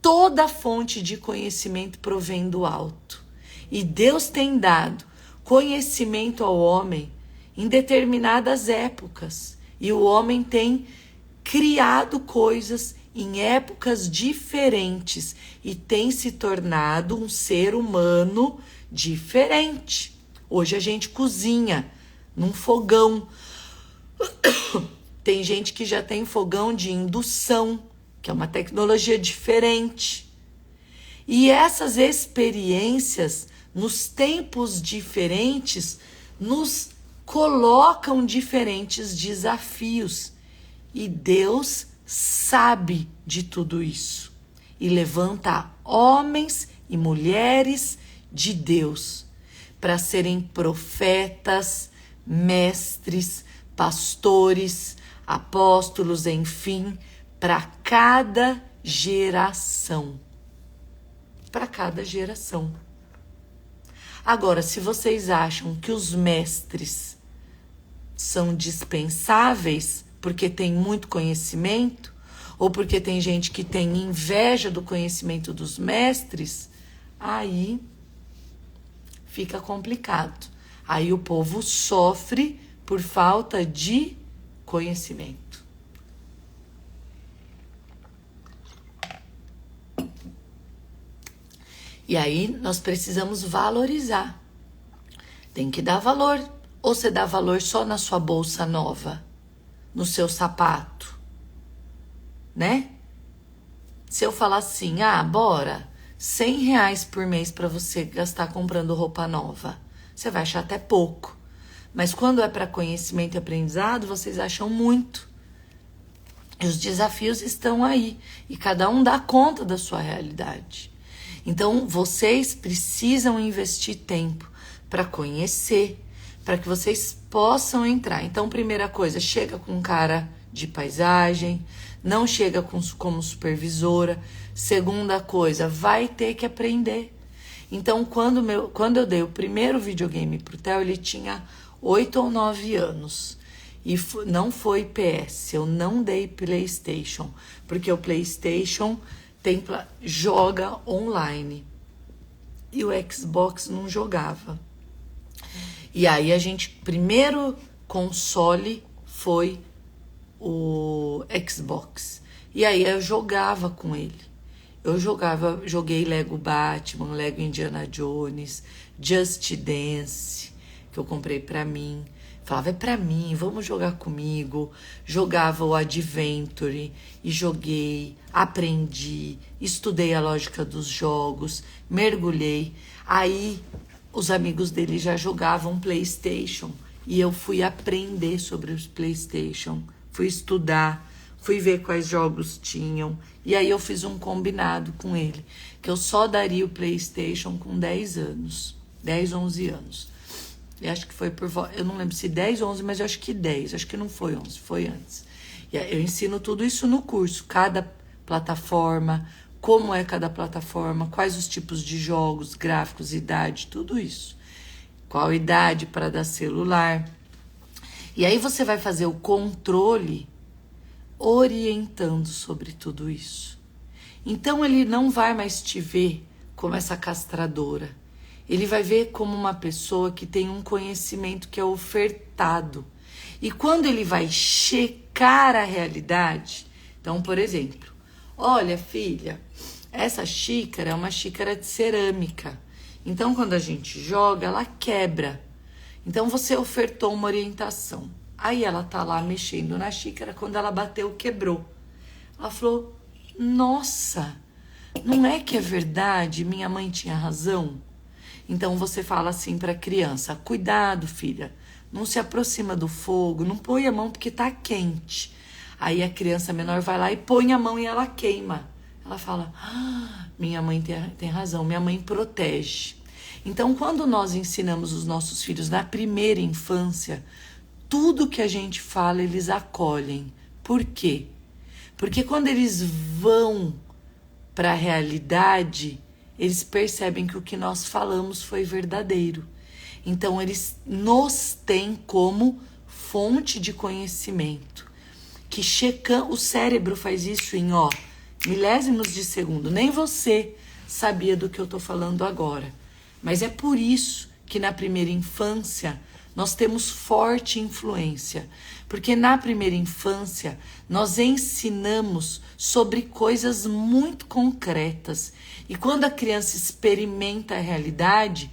Speaker 1: Toda fonte de conhecimento provém do alto. E Deus tem dado conhecimento ao homem em determinadas épocas. E o homem tem criado coisas em épocas diferentes e tem se tornado um ser humano diferente. Hoje a gente cozinha num fogão. Tem gente que já tem fogão de indução, que é uma tecnologia diferente. E essas experiências, nos tempos diferentes, nos colocam diferentes desafios. E Deus sabe de tudo isso. E levanta homens e mulheres de Deus para serem profetas, mestres, pastores, apóstolos, enfim, para cada geração. Para cada geração. Agora, se vocês acham que os mestres são dispensáveis porque tem muito conhecimento, ou porque tem gente que tem inveja do conhecimento dos mestres, aí fica complicado. Aí o povo sofre por falta de conhecimento. E aí nós precisamos valorizar. Tem que dar valor. Ou você dá valor só na sua bolsa nova, no seu sapato, né? Se eu falar assim, bora, R$100 por mês para você gastar comprando roupa nova, você vai achar até pouco. Mas quando é para conhecimento e aprendizado, vocês acham muito. E os desafios estão aí. E cada um dá conta da sua realidade. Então, vocês precisam investir tempo para conhecer, para que vocês possam entrar. Então, primeira coisa, chega com cara de paisagem, não chega como supervisora. Segunda coisa, vai ter que aprender. Então, quando eu dei o primeiro videogame pro Theo, ele tinha 8 ou 9 anos. E não foi PS, eu não dei PlayStation, porque o PlayStation joga online. E o Xbox não jogava. E aí primeiro console foi o Xbox. E aí eu jogava com ele. Joguei Lego Batman, Lego Indiana Jones, Just Dance, que eu comprei pra mim. Falava, é pra mim, vamos jogar comigo. Jogava o Adventure e joguei, aprendi, estudei a lógica dos jogos, mergulhei. Aí os amigos dele já jogavam PlayStation e eu fui aprender sobre os PlayStation, fui estudar, fui ver quais jogos tinham. E aí eu fiz um combinado com ele, que eu só daria o PlayStation com 10 anos, 10, 11 anos. Eu acho que foi eu não lembro se 10, 11, mas eu acho que 10, acho que não foi 11, foi antes. E eu ensino tudo isso no curso, cada plataforma, como é cada plataforma, quais os tipos de jogos, gráficos, idade, tudo isso. Qual idade para dar celular. E aí você vai fazer o controle orientando sobre tudo isso. Então ele não vai mais te ver como essa castradora. Ele vai ver como uma pessoa que tem um conhecimento que é ofertado. E quando ele vai checar a realidade, então, por exemplo, olha, filha, essa xícara é uma xícara de cerâmica. Então, quando a gente joga, ela quebra. Então você ofertou uma orientação. Aí ela tá lá mexendo na xícara, quando ela bateu, quebrou. Ela falou: nossa, não é que é verdade? Minha mãe tinha razão? Então você fala assim para a criança: cuidado, filha, não se aproxima do fogo, não põe a mão porque tá quente. Aí a criança menor vai lá e põe a mão e ela queima. Ela fala: ah, minha mãe tem razão, minha mãe protege. Então, quando nós ensinamos os nossos filhos na primeira infância, tudo que a gente fala, eles acolhem. Por quê? Porque quando eles vão para a realidade, eles percebem que o que nós falamos foi verdadeiro. Então, eles nos têm como fonte de conhecimento. Que o cérebro faz isso em milésimos de segundo. Nem você sabia do que eu estou falando agora. Mas é por isso que na primeira infância nós temos forte influência. Porque na primeira infância nós ensinamos sobre coisas muito concretas. E quando a criança experimenta a realidade,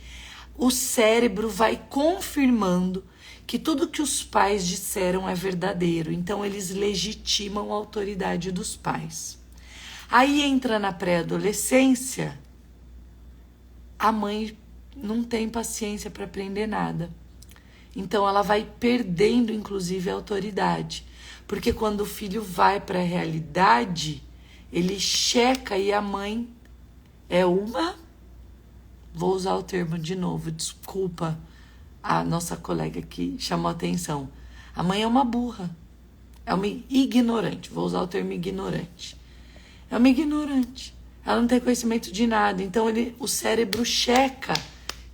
Speaker 1: o cérebro vai confirmando que tudo que os pais disseram é verdadeiro. Então eles legitimam a autoridade dos pais. Aí entra na pré-adolescência, a mãe não tem paciência para aprender nada. Então ela vai perdendo, inclusive, a autoridade. Porque quando o filho vai para a realidade, ele checa e a mãe é uma... Vou usar o termo de novo, desculpa a nossa colega que chamou a atenção. A mãe é uma burra, é uma ignorante, vou usar o termo ignorante. É uma ignorante, ela não tem conhecimento de nada, então o cérebro checa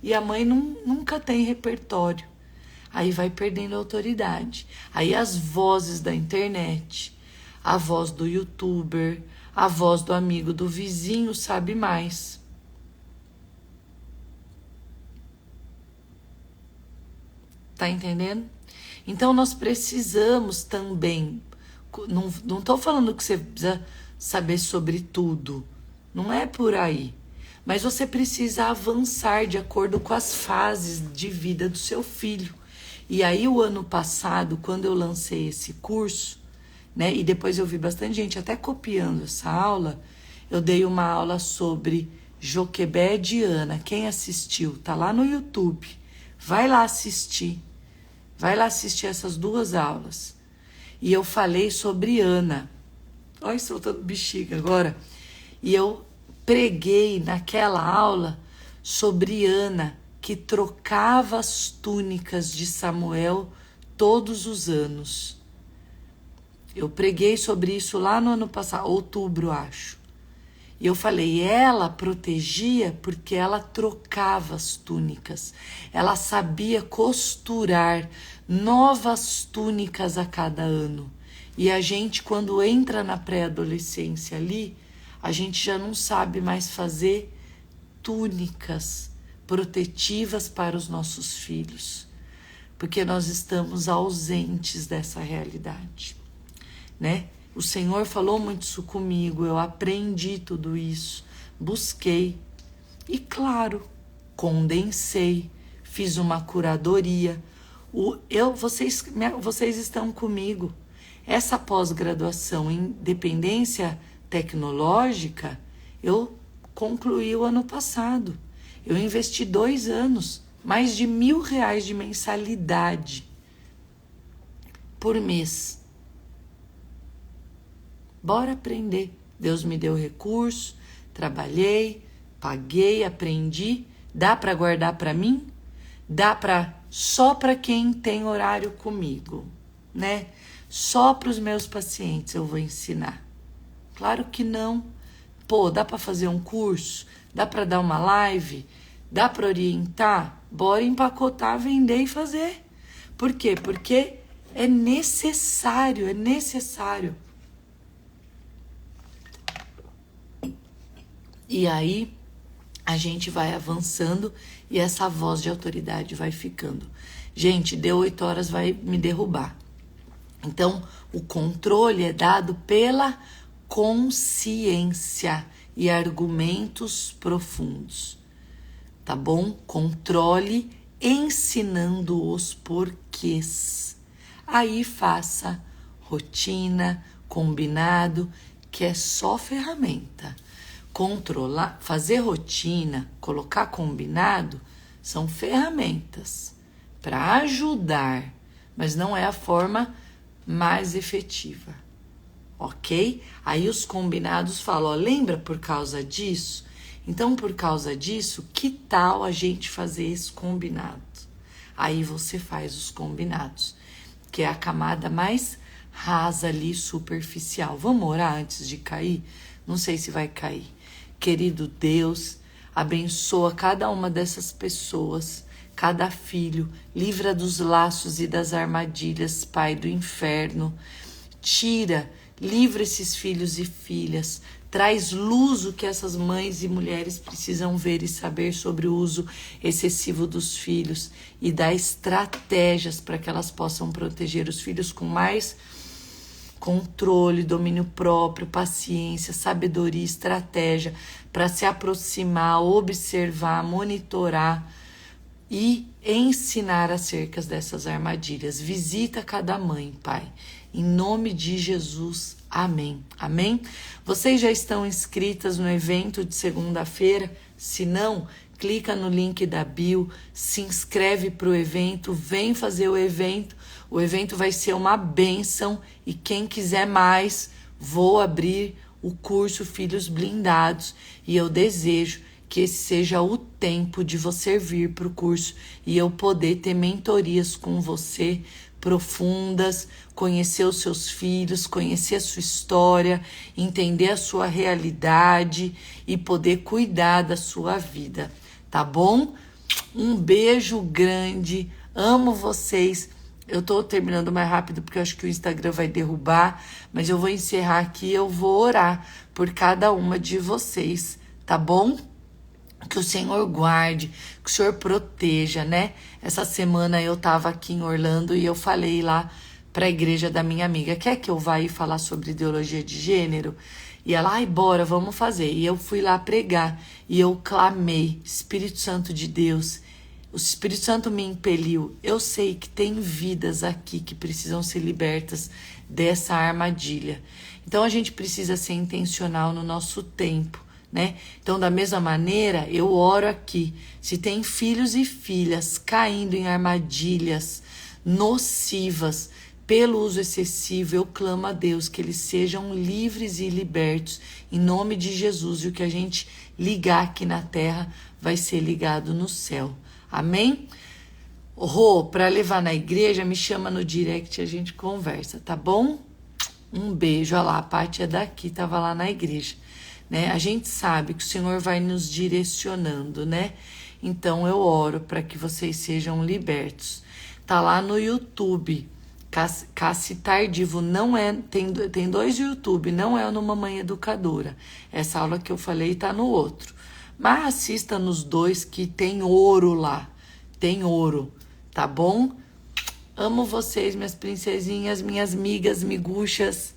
Speaker 1: e a mãe nunca tem repertório. Aí vai perdendo a autoridade. Aí as vozes da internet, a voz do youtuber, a voz do amigo do vizinho sabe mais. Tá entendendo? Então nós precisamos também, não tô falando que você precisa saber sobre tudo, não é por aí, mas você precisa avançar de acordo com as fases de vida do seu filho. E aí o ano passado, quando eu lancei esse curso, né, e depois eu vi bastante gente até copiando essa aula, eu dei uma aula sobre Joquebed e Ana. Quem assistiu, tá lá no YouTube, vai lá assistir. Vai lá assistir essas duas aulas. E eu falei sobre Ana. Olha, soltando bexiga agora. E eu preguei naquela aula sobre Ana, que trocava as túnicas de Samuel todos os anos. Eu preguei sobre isso lá no ano passado, outubro, acho. E eu falei, ela protegia porque ela trocava as túnicas. Ela sabia costurar novas túnicas a cada ano. E a gente, quando entra na pré-adolescência ali, a gente já não sabe mais fazer túnicas protetivas para os nossos filhos. Porque nós estamos ausentes dessa realidade, né? O Senhor falou muito isso comigo, eu aprendi tudo isso, busquei e, claro, condensei, fiz uma curadoria. Vocês estão comigo. Essa pós-graduação em dependência tecnológica, eu concluí o ano passado. Eu investi 2 anos, mais de R$1.000 de mensalidade por mês. Bora aprender. Deus me deu recurso, trabalhei, paguei, aprendi. Dá para guardar para mim? Dá só para quem tem horário comigo, né? Só para os meus pacientes eu vou ensinar. Claro que não. Pô, dá para fazer um curso? Dá para dar uma live? Dá para orientar? Bora empacotar, vender e fazer. Por quê? Porque é necessário, E aí a gente vai avançando e essa voz de autoridade vai ficando. Gente, deu 8 horas, vai me derrubar. Então, o controle é dado pela consciência e argumentos profundos. Tá bom? Controle ensinando os porquês. Aí faça rotina, combinado, que é só ferramenta. Controlar, fazer rotina, colocar combinado, são ferramentas para ajudar, mas não é a forma mais efetiva, ok? Aí os combinados falam, ó, lembra por causa disso? Então, por causa disso, que tal a gente fazer esse combinado? Aí você faz os combinados, que é a camada mais rasa ali, superficial. Vamos orar antes de cair? Não sei se vai cair. Querido Deus, abençoa cada uma dessas pessoas, cada filho, livra dos laços e das armadilhas, Pai, do inferno. Tira, livra esses filhos e filhas, traz luz o que essas mães e mulheres precisam ver e saber sobre o uso excessivo dos filhos e dá estratégias para que elas possam proteger os filhos com mais controle, domínio próprio, paciência, sabedoria, estratégia para se aproximar, observar, monitorar e ensinar acerca dessas armadilhas. Visita cada mãe, Pai. Em nome de Jesus. Amém. Amém? Vocês já estão inscritas no evento de segunda-feira? Se não, clica no link da bio, se inscreve para o evento, vem fazer o evento. O evento vai ser uma bênção e quem quiser mais, vou abrir o curso Filhos Blindados e eu desejo que esse seja o tempo de você vir para o curso e eu poder ter mentorias com você profundas, conhecer os seus filhos, conhecer a sua história, entender a sua realidade e poder cuidar da sua vida, tá bom? Um beijo grande, amo vocês. Eu tô terminando mais rápido porque eu acho que o Instagram vai derrubar, mas eu vou encerrar aqui, eu vou orar por cada uma de vocês, tá bom? Que o Senhor guarde, que o Senhor proteja, né? Essa semana eu tava aqui em Orlando e eu falei lá pra igreja da minha amiga, quer que eu vá aí falar sobre ideologia de gênero? E ela, ai, bora, vamos fazer. E eu fui lá pregar e eu clamei, Espírito Santo de Deus, o Espírito Santo me impeliu. Eu sei que tem vidas aqui que precisam ser libertas dessa armadilha. Então a gente precisa ser intencional no nosso tempo, né? Então, da mesma maneira, eu oro aqui. Se tem filhos e filhas caindo em armadilhas nocivas pelo uso excessivo, eu clamo a Deus que eles sejam livres e libertos em nome de Jesus. E o que a gente ligar aqui na terra vai ser ligado no céu. Amém? Rô, para levar na igreja, me chama no direct e a gente conversa, tá bom? Um beijo. Olha lá, a Paty é daqui, tava lá na igreja, né? A gente sabe que o Senhor vai nos direcionando, né? Então eu oro para que vocês sejam libertos. Tá lá no YouTube, Cassi Tardivo, não é, tem 2 YouTube, não é no Mamãe Educadora. Essa aula que eu falei tá no outro. Mas assista nos 2 que tem ouro lá. Tem ouro, tá bom? Amo vocês, minhas princesinhas, minhas migas, miguxas.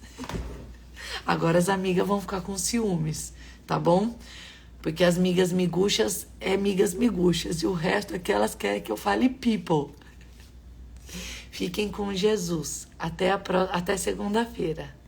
Speaker 1: Agora as amigas vão ficar com ciúmes, tá bom? Porque as migas miguxas é migas miguxas. E o resto é que elas querem que eu fale people. Fiquem com Jesus. Até segunda-feira.